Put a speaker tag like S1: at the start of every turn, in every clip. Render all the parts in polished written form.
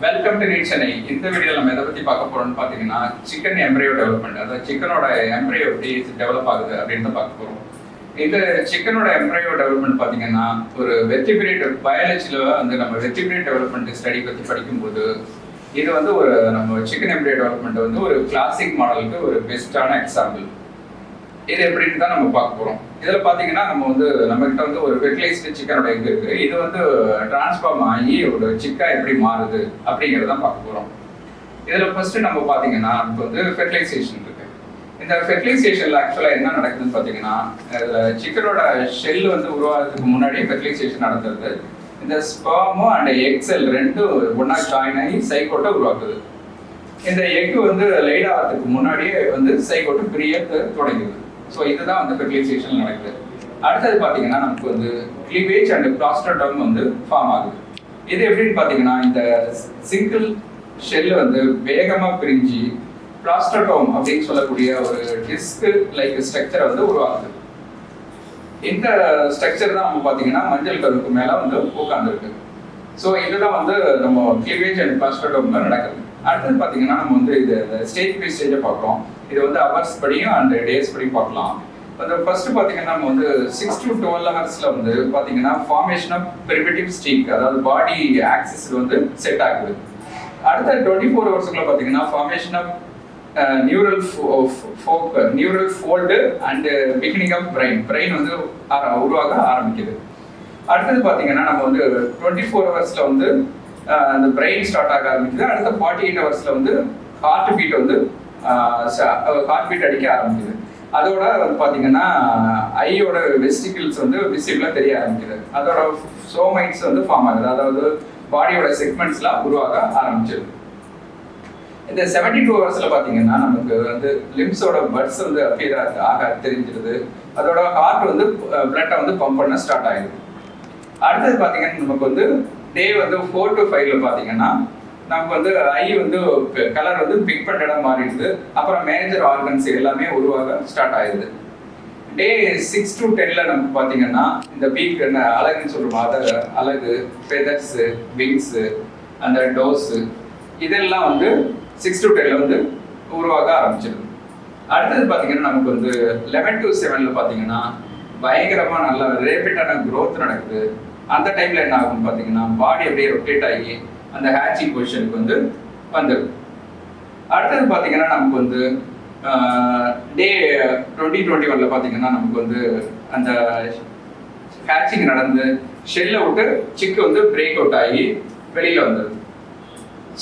S1: Welcome to NEET Chennai. இந்த வீடியோவில் நம்ம எதை பற்றி பார்க்க போகிறோம்னு பார்த்தீங்கன்னா சிக்கன் எம்ப்ரையோ டெவலப்மெண்ட், அதாவது சிக்கனோட எம்ப்ரையோ எப்படி டெவலப் ஆகுது அப்படின்னு பார்க்க போகிறோம். இந்த சிக்கனோட எம்ப்ரையோ டெவலப்மெண்ட் பார்த்தீங்கன்னா ஒரு வெர்டிபிரேட் பயாலஜியில் வந்து நம்ம வெர்டிபிரேட் டெவலப்மெண்ட் ஸ்டடி பற்றி படிக்கும்போது இது வந்து ஒரு நம்ம சிக்கன் எம்ப்ரையோ டெவலப்மெண்ட் வந்து ஒரு கிளாசிக் மாடலுக்கு ஒரு பெஸ்ட்டான எக்ஸாம்பிள். இது எப்படின்னு தான் நம்ம பார்க்க போகிறோம். இதில் பார்த்தீங்கன்னா நம்மகிட்ட வந்து ஒரு ஃபெர்டிலைஸ்டு சிக்கனோட எக் இருக்கு. இது வந்து டிரான்ஸ்ஃபார்ம் ஆகி ஒரு சிக்கா எப்படி மாறுது அப்படிங்கிறதான் பார்க்க போகிறோம். இதில் ஃபர்ஸ்ட் நம்ம பார்த்தீங்கன்னா நமக்கு வந்து ஃபெர்டிலைசேஷன் இருக்கு. இந்த ஃபெர்டிலைசேஷன்ல ஆக்சுவலாக என்ன நடக்குதுன்னு பார்த்தீங்கன்னா, இதில் சிக்கனோட ஷெல் வந்து உருவாகிறதுக்கு முன்னாடியே ஃபெர்டிலைசேஷன் நடந்துருது. இந்த ஸ்பெர்மும் அண்ட் எக் செல் ரெண்டும் ஒன்றா ஜாயின் ஆகி சைகோட்டை உருவாக்குது. இந்த எக் வந்து லைட் ஆகிறதுக்கு முன்னாடியே வந்து சைகோட்டு பிரிய தொடங்குது. ஸோ இதுதான் வந்து ஃபெர்டிலைசேஷன் நடக்குது. அடுத்தது பார்த்தீங்கன்னா நமக்கு வந்து கிளீவேஜ் அண்ட் பிளாஸ்டோடர்ம் வந்து ஃபார்ம் ஆகுது. இது எப்படின்னு பார்த்தீங்கன்னா, இந்த சிங்கிள் ஷெல் வந்து வேகமாக பிரிஞ்சு பிளாஸ்டோடோம் அப்படின்னு சொல்லக்கூடிய ஒரு டிஸ்க் லைக் ஸ்ட்ரக்சரை வந்து உருவாக்குது. இந்த ஸ்ட்ரக்சர் தான் நம்ம பார்த்தீங்கன்னா மஞ்சள் கருக்கு மேலே வந்து உட்காந்துருக்கு. ஸோ இதுதான் வந்து நம்ம கிளீவேஜ் அண்ட் பிளாஸ்டோடோம்ல நடக்குது. அடுத்தது பார்த்தீங்கன்னா நம்ம வந்து இது ஸ்டேஜ் பை ஸ்டேஜை பார்க்குறோம். இது வந்து ஹவர்ஸ் படியும் அண்ட் டேஸ் படியும் பார்க்கலாம். அந்த ஃபர்ஸ்ட் பார்த்தீங்கன்னா நம்ம வந்து 6 to 12 ஹவர்ஸ்ல வந்து பார்த்தீங்கன்னா ஃபார்மேஷன் ஆஃப் பிரிமிட்டிவ் ஸ்டீக், அதாவது பாடி ஆக்சிஸ் வந்து செட் ஆகுது. அடுத்த 24 ஹவர்ஸ்க்குள்ள பார்த்தீங்கன்னா formation of neural fold and beginning of brain வந்து உருவாக ஆரம்பிக்குது. அடுத்தது பார்த்தீங்கன்னா நம்ம வந்து 24 ஹவர்ஸ்ல வந்து அந்த பிரெயின் ஸ்டார்ட் ஆக ஆரம்பிக்குது. அடுத்த 48 ஹவர்ஸ்ல வந்து ஹார்ட் பீட் அடிக்க ஆரம்பிக்குது. அதோட வந்து பார்த்தீங்கன்னா ஐயோட வெஸ்டிகிள்ஸ் வந்து விசிபிளாக தெரிய ஆரம்பிக்குது. அதோட சோமைட்ஸ் வந்து ஃபார்ம் ஆகுது, அதாவது பாடியோட செக்மெண்ட்ஸ்லாம் உருவாக ஆரம்பிச்சிருது. இந்த 72 ஹவர்ஸ்ல பார்த்தீங்கன்னா நமக்கு வந்து லிம்ஸோட பட்ஸ் வந்து அப்பியர் ஆக தெரிஞ்சிருது. அதோட ஹார்ட் வந்து பிளட்டை வந்து பம்ப் பண்ண ஸ்டார்ட் ஆகிடுது. அடுத்தது பார்த்தீங்கன்னா நமக்கு வந்து டே வந்து 4 to 5ல பார்த்தீங்கன்னா நமக்கு வந்து ஐ வந்து கலர் வந்து பிக்மெண்டடாக மாறிடுது. அப்புறம் மேஜர் ஆர்கன்ஸ் எல்லாமே உருவாக ஸ்டார்ட் ஆயிடுது. டே 6 to 10ல நமக்கு பார்த்தீங்கன்னா இந்த பீக் அழகுன்னு சொல்லுவோம், அழகு, ஃபெதர்ஸு, விங்ஸு, அந்த டோஸு இதெல்லாம் வந்து 6 to 10ல வந்து உருவாக ஆரம்பிச்சிடுது. அடுத்தது பார்த்தீங்கன்னா நமக்கு வந்து 11 to 7ல பார்த்தீங்கன்னா பயங்கரமாக நல்ல ரேபிட்டான க்ரோத் நடக்குது. அந்த டைம்ல என்ன ஆகும்னு பார்த்தீங்கன்னா பாடி அப்படியே ரொட்டேட் ஆகி அந்த ஹேச்சிங் பொசிஷனுக்கு வந்து வந்துடும். அடுத்தது பார்த்தீங்கன்னா நமக்கு வந்து டே 20-21ல பார்த்தீங்கன்னா நமக்கு வந்து அந்த ஹேச்சிங் நடந்து ஷெல்லை விட்டு சிக்கு வந்து பிரேக் அவுட் ஆகி வெளியில வந்துடுது.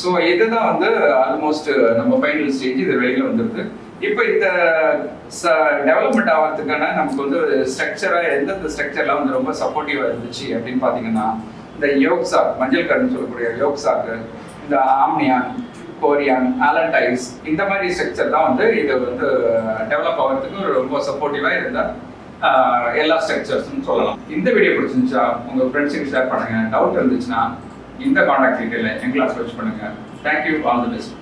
S1: ஸோ இதுதான் வந்து ஆல்மோஸ்ட் நம்ம ஃபைனல் ஸ்டேஜ், இது வெளியில வந்துடுது. இப்போ இந்த டெவலப்மெண்ட் ஆகிறதுக்கான நமக்கு வந்து ஸ்ட்ரக்சராக எந்தெந்த ஸ்ட்ரக்சர்லாம் வந்து ரொம்ப சப்போர்ட்டிவாக இருந்துச்சு அப்படின்னு பார்த்தீங்கன்னா, இந்த யோக்சாக், மஞ்சள் கருன்னு சொல்லக்கூடிய யோக்சாக்கு, இந்த ஆம்னியான், கோரியான், ஆலன்டைஸ், இந்த மாதிரி ஸ்ட்ரக்சர் தான் வந்து இது வந்து டெவலப் ஆகிறதுக்கு ரொம்ப சப்போர்ட்டிவாக இருந்த எல்லா ஸ்ட்ரக்சர்ஸ்ன்னு சொல்லலாம். இந்த வீடியோ பிடிச்சிருந்துச்சா உங்கள் ஃப்ரெண்ட்ஸுக்கு ஷேர் பண்ணுங்கள். டவுட் இருந்துச்சுன்னா இந்த கான்டாக்ட் டீட்டெயிலை எங்களை அப்ரோச் பண்ணுங்கள். Thank you, all the best.